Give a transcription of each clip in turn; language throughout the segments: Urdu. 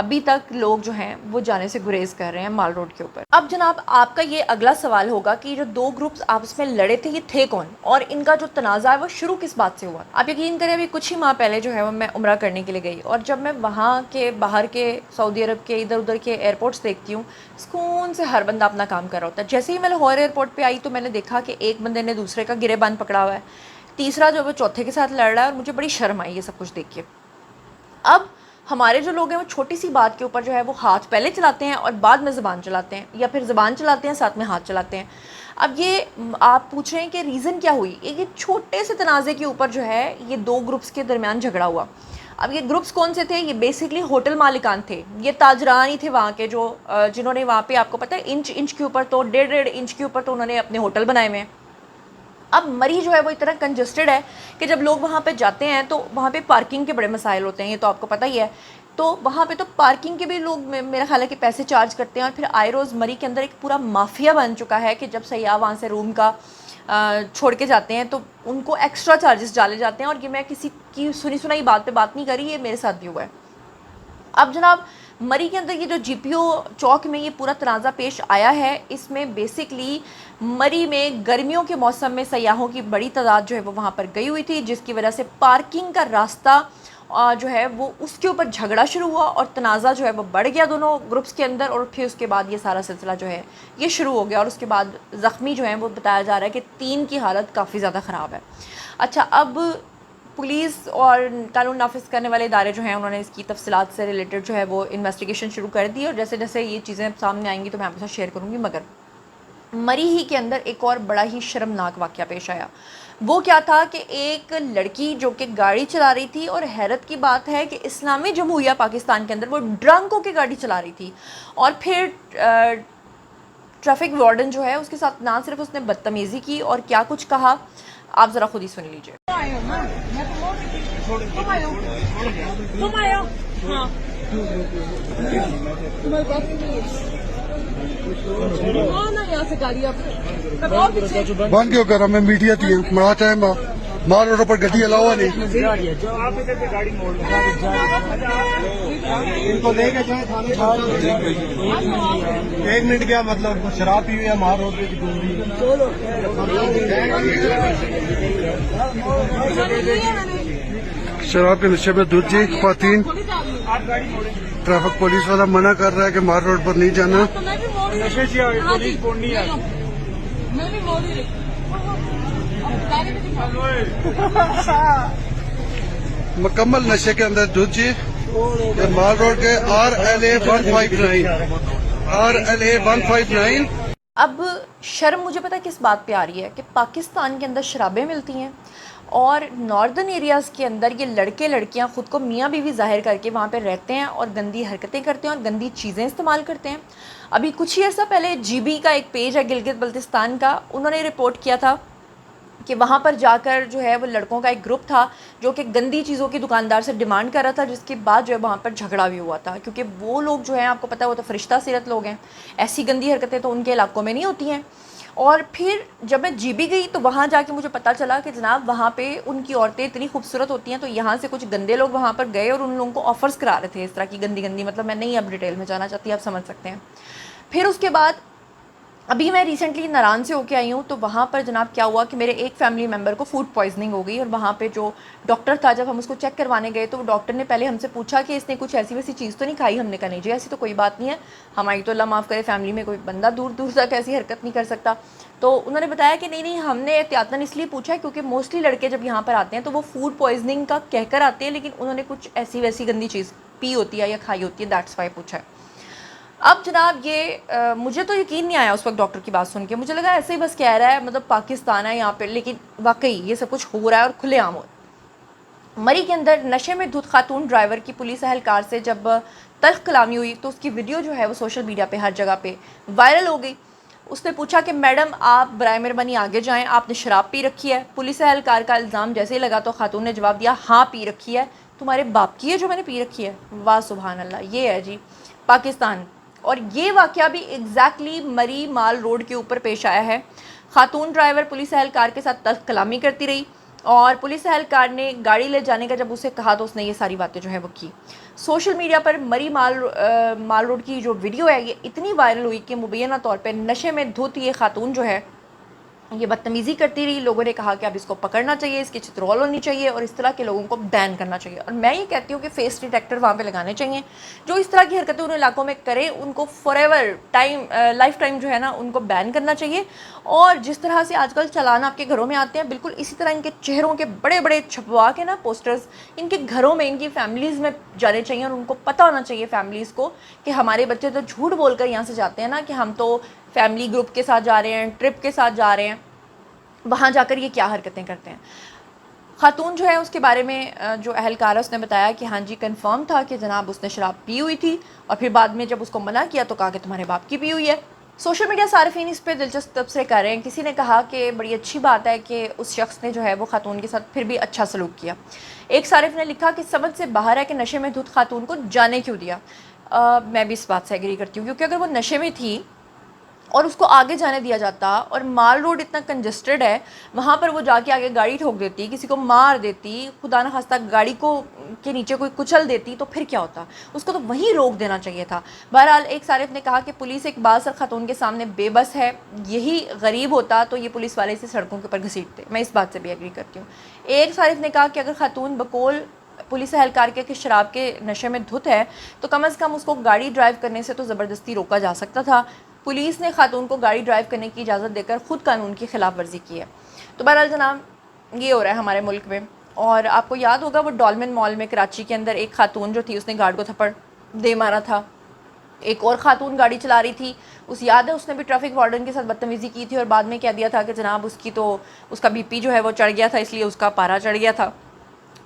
ابھی تک لوگ جو ہیں وہ جانے سے گریز کر رہے ہیں مال روڈ کے اوپر۔ اب جناب آپ کا یہ اگلا سوال ہوگا کہ جو دو گروپس آپس میں لڑے تھے یہ تھے کون، اور ان کا جو تنازع ہے وہ شروع کس بات سے ہوا؟ آپ یقین کریں ابھی کچھ ہی ماہ پہلے جو ہے وہ میں عمرہ کرنے کے لیے گئی، اور جب میں وہاں کے باہر کے سعودی عرب کے ادھر ادھر کے ایئرپورٹس دیکھتی ہوں، سکون سے ہر بندہ اپنا کام کر رہا ہوتا ہے۔ جیسے ہی میں لاہور ایئرپورٹ پہ آئی تو میں نے دیکھا کہ ایک بندے نے دوسرے کا گرے بند پکڑا ہوا ہے، تیسرا جو وہ چوتھے کے ساتھ لڑ رہا ہے، اور مجھے بڑی شرم آئی یہ سب کچھ دیکھ کے۔ اب ہمارے جو لوگ ہیں وہ چھوٹی سی بات کے اوپر جو ہے وہ ہاتھ پہلے چلاتے ہیں اور بعد میں زبان چلاتے ہیں، یا پھر زبان چلاتے ہیں ساتھ میں ہاتھ چلاتے ہیں۔ اب یہ آپ پوچھ رہے ہیں کہ ریزن کیا ہوئی، یہ چھوٹے سے تنازع کے اوپر جو ہے یہ دو گروپس کے درمیان جھگڑا ہوا۔ اب یہ گروپس کون سے تھے؟ یہ بیسکلی ہوٹل مالکان تھے، یہ تاجران ہی تھے وہاں کے، جو جنہوں نے وہاں پہ آپ کو پتہ ہے انچ کے اوپر تو 1.5 انچ کے اوپر تو انہوں نے اپنے ہوٹل بنائے ہوئے ہیں۔ اب مری جو ہے وہ اتنا کنجسٹڈ ہے کہ جب لوگ وہاں پہ جاتے ہیں تو وہاں پہ پارکنگ کے بڑے مسائل ہوتے ہیں، یہ تو آپ کو پتہ ہی ہے۔ تو وہاں پہ تو پارکنگ کے بھی لوگ میرا خیال ہے کہ پیسے چارج کرتے ہیں، اور پھر آئے روز مری کے اندر ایک پورا مافیا بن چکا ہے کہ جب سیاح وہاں سے روم کا چھوڑ کے جاتے ہیں تو ان کو ایکسٹرا چارجز ڈالے جاتے ہیں، اور یہ میں کسی کی سنی سنائی بات پہ بات نہیں کر رہی، یہ میرے ساتھ بھی ہوا ہے۔ اب جناب مری کے اندر یہ جو جی پی او چوک میں یہ پورا تنازع پیش آیا ہے، اس میں بیسکلی مری میں گرمیوں کے موسم میں سیاحوں کی بڑی تعداد جو ہے وہ وہاں پر گئی ہوئی تھی، جس کی وجہ سے پارکنگ کا راستہ جو ہے وہ اس کے اوپر جھگڑا شروع ہوا، اور تنازع جو ہے وہ بڑھ گیا دونوں گروپس کے اندر، اور پھر اس کے بعد یہ سارا سلسلہ جو ہے یہ شروع ہو گیا، اور اس کے بعد زخمی جو ہیں وہ بتایا جا رہا ہے کہ 3 کی حالت کافی زیادہ خراب ہے۔ اچھا، اب پولیس اور قانون نافذ کرنے والے ادارے جو ہیں انہوں نے اس کی تفصیلات سے ریلیٹڈ جو ہے وہ انویسٹیگیشن شروع کر دی، اور جیسے جیسے یہ چیزیں سامنے آئیں گی تو میں آپ کے ساتھ شیئر کروں گی۔ مگر مری ہی کے اندر ایک اور بڑا ہی شرمناک واقعہ پیش آیا۔ وہ کیا تھا کہ ایک لڑکی جو کہ گاڑی چلا رہی تھی، اور حیرت کی بات ہے کہ اسلامی جمہوریہ پاکستان کے اندر وہ ڈرنک ہو کے گاڑی چلا رہی تھی، اور پھر ٹریفک وارڈن جو ہے اس کے ساتھ نہ صرف اس نے بدتمیزی کی اور کیا کچھ کہا، آپ ذرا خود ہی سن لیجئے۔ بند کیوں کر رہا میں میڈیا تھی بڑا ٹائم مال روڈ پر گڈی علاوہ نہیں ان کو لے کے جائیں تھانے۔ 1 منٹ کیا مطلب شراب پی ہوئی ہے مال روڈ پہ شراب کے نشے میں دوسری خواتین ٹریفک پولیس والا منع کر رہا ہے کہ مال روڈ پر نہیں جانا۔ مکمل نشے کے اندر دوجی مال روڈ کے RLA 159 اب شرم مجھے پتہ کس بات پہ آ رہی ہے کہ پاکستان کے اندر شرابیں ملتی ہیں، اور ناردرن ایریاز کے اندر یہ لڑکے لڑکیاں خود کو میاں بیوی ظاہر کر کے وہاں پہ رہتے ہیں اور گندی حرکتیں کرتے ہیں اور گندی چیزیں استعمال کرتے ہیں۔ ابھی کچھ ہی عرصہ پہلے GB کا ایک پیج ہے گلگت بلتستان کا، انہوں نے رپورٹ کیا تھا کہ وہاں پر جا کر جو ہے وہ لڑکوں کا ایک گروپ تھا جو کہ گندی چیزوں کی دکاندار سے ڈیمانڈ کر رہا تھا، جس کے بعد جو ہے وہاں پر جھگڑا بھی ہوا تھا، کیونکہ وہ لوگ جو ہیں آپ کو پتہ ہے وہ تو فرشتہ سیرت لوگ ہیں، ایسی گندی حرکتیں تو ان کے علاقوں میں نہیں ہوتی ہیں۔ اور پھر جب میں GB گئی تو وہاں جا کے مجھے پتہ چلا کہ جناب وہاں پہ ان کی عورتیں اتنی خوبصورت ہوتی ہیں، تو یہاں سے کچھ گندے لوگ وہاں پر گئے اور ان لوگوں کو آفرز کرا رہے تھے اس طرح کی گندی مطلب میں نہیں اب ڈیٹیل میں جانا چاہتی، آپ سمجھ سکتے ہیں۔ پھر اس کے بعد ابھی میں ریسنٹلی ناران سے ہو کے آئی ہوں، تو وہاں پر جناب کیا ہوا کہ میرے ایک فیملی ممبر کو فوڈ پوائزننگ ہو گئی، اور وہاں پہ جو ڈاکٹر تھا جب ہم اس کو چیک کروانے گئے تو وہ ڈاکٹر نے پہلے ہم سے پوچھا کہ اس نے کچھ ایسی ویسی چیز تو نہیں کھائی، ہم نے کہا نہیں جی ایسی تو کوئی بات نہیں ہے، ہماری تو اللہ معاف کرے فیملی میں کوئی بندہ دور دور تک ایسی حرکت نہیں کر سکتا۔ تو انہوں نے بتایا کہ نہیں ہم نے احتیاطاً اس لیے پوچھا کیونکہ موسٹلی لڑکے جب یہاں پر آتے ہیں تو وہ فوڈ پوائزننگ کا کہہ کر آتے ہیں، لیکن انہوں نے کچھ ایسی ویسی گندی چیز پی ہوتی ہے یا کھائی ہوتی ہے، دیٹس وائی پوچھا ہے۔ اب جناب یہ مجھے تو یقین نہیں آیا اس وقت ڈاکٹر کی بات سن کے، مجھے لگا ایسے ہی بس کہہ رہا ہے، مطلب پاکستان ہے یہاں پہ، لیکن واقعی یہ سب کچھ ہو رہا ہے اور کھلے عام ہو رہا ہے۔ مری کے اندر نشے میں دھت خاتون ڈرائیور کی پولیس اہلکار سے جب تلخ کلامی ہوئی تو اس کی ویڈیو جو ہے وہ سوشل میڈیا پہ ہر جگہ پہ وائرل ہو گئی۔ اس نے پوچھا کہ میڈم آپ برائے مہربانی آگے جائیں، آپ نے شراب پی رکھی ہے؟ پولیس اہلکار کا الزام جیسے ہی لگا تو خاتون نے جواب دیا ہاں پی رکھی ہے۔ تمہارے باپ کی ہے جو میں نے پی رکھی ہے؟ واہ سبحان اللہ، یہ ہے جی پاکستان۔ اور یہ واقعہ بھی ایگزیکٹلی مری مال روڈ کے اوپر پیش آیا ہے۔ خاتون ڈرائیور پولیس اہلکار کے ساتھ تلخ کلامی کرتی رہی، اور پولیس اہلکار نے گاڑی لے جانے کا جب اسے کہا تو اس نے یہ ساری باتیں جو ہے وہ کی۔ سوشل میڈیا پر مری مال روڈ کی جو ویڈیو ہے یہ اتنی وائرل ہوئی کہ مبینہ طور پہ نشے میں دھت یہ خاتون جو ہے یہ بدتمیزی کرتی رہی. لوگوں نے کہا کہ اب اس کو پکڑنا چاہیے, اس کی چترول ہونی چاہیے اور اس طرح کے لوگوں کو بین کرنا چاہیے. اور میں یہ کہتی ہوں کہ فیس ڈیٹیکٹر وہاں پہ لگانے چاہیے. جو اس طرح کی حرکتیں ان علاقوں میں کریں ان کو فار ایور لائف ٹائم جو ہے نا ان کو بین کرنا چاہیے. اور جس طرح سے آج کل چلان آپ کے گھروں میں آتے ہیں بالکل اسی طرح ان کے چہروں کے بڑے بڑے چھپوا کے نا پوسٹرز ان کے گھروں میں ان کی فیملیز میں جانے چاہیے. اور ان کو پتہ ہونا چاہیے فیملیز کو کہ ہمارے بچے تو جھوٹ بول کر یہاں سے جاتے ہیں نا کہ ہم تو فیملی گروپ کے ساتھ جا رہے ہیں, ٹرپ کے ساتھ جا رہے ہیں, وہاں جا کر یہ کیا حرکتیں کرتے ہیں. خاتون جو ہے اس کے بارے میں جو اہلکار ہے اس نے بتایا کہ ہاں جی کنفرم تھا کہ جناب اس نے شراب پی ہوئی تھی, اور پھر بعد میں جب اس کو منع کیا تو کہا کہ تمہارے باپ کی پی ہوئی ہے. سوشل میڈیا صارفین اس پہ دلچسپ تبصرے کر رہے ہیں. کسی نے کہا کہ بڑی اچھی بات ہے کہ اس شخص نے جو ہے وہ خاتون کے ساتھ پھر بھی اچھا سلوک کیا. ایک صارف نے لکھا کہ سمجھ سے باہر ہے کہ نشے میں دھت خاتون کو جانے کیوں دیا. میں بھی اس بات سے ایگری کرتی ہوں کیونکہ اگر وہ نشے میں تھی اور اس کو آگے جانے دیا جاتا, اور مال روڈ اتنا کنجسٹڈ ہے وہاں پر وہ جا کے آگے گاڑی ٹھوک دیتی, کسی کو مار دیتی, خدا نخواستہ گاڑی کو کے نیچے کوئی کچل دیتی تو پھر کیا ہوتا. اس کو تو وہیں روک دینا چاہیے تھا. بہرحال ایک صارف نے کہا کہ پولیس ایک بااثر خاتون کے سامنے بے بس ہے. یہی غریب ہوتا تو یہ پولیس والے اسے سڑکوں کے اوپر گھسیٹتے. میں اس بات سے بھی ایگری کرتی ہوں. ایک صارف نے کہا کہ اگر خاتون بقول پولیس اہلکار کے شراب کے نشے میں دھت ہے تو کم از کم اس کو گاڑی ڈرائیو کرنے سے تو زبردستی روکا جا سکتا تھا. پولیس نے خاتون کو گاڑی ڈرائیو کرنے کی اجازت دے کر خود قانون کی خلاف ورزی کی ہے. تو بہرحال جناب یہ ہو رہا ہے ہمارے ملک میں. اور آپ کو یاد ہوگا وہ ڈالمن مال میں کراچی کے اندر ایک خاتون جو تھی اس نے گارڈ کو تھپڑ دے مارا تھا. ایک اور خاتون گاڑی چلا رہی تھی, اس یاد ہے اس نے بھی ٹریفک وارڈن کے ساتھ بدتمیزی کی تھی اور بعد میں کہہ دیا تھا کہ جناب اس کا بی پی جو ہے وہ چڑھ گیا تھا, اس لیے اس کا پارا چڑھ گیا تھا.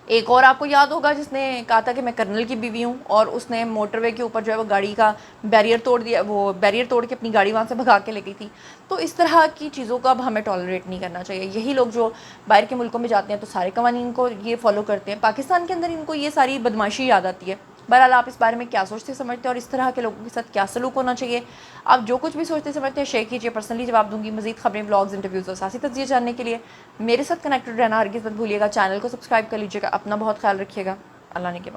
ایک اور آپ کو یاد ہوگا جس نے کہا تھا کہ میں کرنل کی بیوی ہوں, اور اس نے موٹر وے کے اوپر جو ہے وہ گاڑی کا بیریئر توڑ دیا, وہ بیریئر توڑ کے اپنی گاڑی وہاں سے بھگا کے لے گئی تھی. تو اس طرح کی چیزوں کو اب ہمیں ٹالریٹ نہیں کرنا چاہیے. یہی لوگ جو باہر کے ملکوں میں جاتے ہیں تو سارے قوانین کو یہ فالو کرتے ہیں, پاکستان کے اندر ان کو یہ ساری بدماشی یاد آتی ہے. بہرحال آپ اس بارے میں کیا سوچتے سمجھتے ہیں اور اس طرح کے لوگوں کے ساتھ کیا سلوک ہونا چاہیے, آپ جو کچھ بھی سوچتے سمجھتے ہیں شیئر کیجیے. پرسنلی جواب دوں گی. مزید خبریں, بلاگز, انٹرویوز اور سیاسی تجزیے جاننے کے لیے میرے ساتھ کنیکٹڈ رہنا ہرگز مت بھولیے گا. چینل کو سبسکرائب کر لیجیے گا. اپنا بہت خیال رکھیے گا. اللہ نے کے بعد.